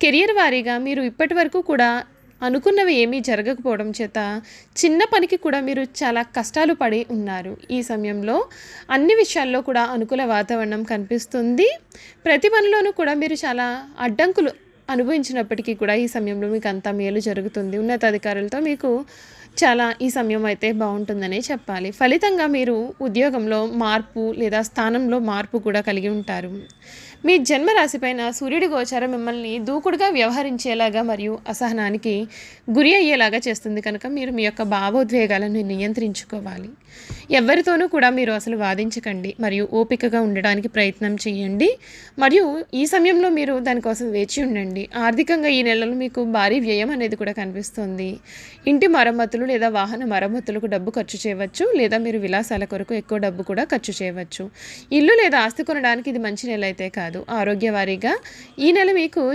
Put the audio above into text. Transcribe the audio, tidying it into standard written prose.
Career వారీగా మీరు ఇప్పటివరకు కూడా అనుకున్నవి ఏమీ జరగకపోవడం చేత చిన్న పనికి కూడా మీరు చాలా కష్టాలు పడి ఉన్నారు. ఈ సమయంలో అన్ని విషయాల్లో కూడా అనుకూల వాతావరణం కనిపిస్తుంది. ప్రతి పనిలోనూ కూడా మీరు చాలా అడ్డంకులు అనుభవించినప్పటికీ కూడా ఈ సమయంలో మీకు అంతా మేలు జరుగుతుంది. ఉన్నతాధికారులతో మీకు చాలా ఈ సమయం అయితే బాగుంటుందనే చెప్పాలి. ఫలితంగా మీరు ఉద్యోగంలో మార్పు లేదా స్థానంలో మార్పు కూడా కలిగి ఉంటారు. మీ జన్మరాశి పైన సూర్యుడి గోచారం మిమ్మల్ని దూకుడుగా వ్యవహరించేలాగా మరియు అసహనానికి గురి అయ్యేలాగా చేస్తుంది కనుక మీరు మీ యొక్క భావోద్వేగాలను నియంత్రించుకోవాలి. ఎవరితోనూ కూడా మీరు అసలు వాదించకండి మరియు ఓపికగా ఉండడానికి ప్రయత్నం చేయండి. మరియు ఈ సమయంలో మీరు దానికోసం వేచి ఉండండి. ఆర్థికంగా ఈ నెలలో మీకు భారీ వ్యయం అనేది కూడా కనిపిస్తుంది. ఇంటి మరమ్మతులు లేదా వాహన మరమ్మతులకు డబ్బు ఖర్చు చేయవచ్చు, లేదా మీరు విలాసాల కొరకు ఎక్కువ డబ్బు కూడా ఖర్చు చేయవచ్చు. ఇల్లు లేదా ఆస్తి కొనడానికి ఇది మంచి నెల అయితే కాదు. ఆరోగ్య వారీగా ఈ నెల మీకు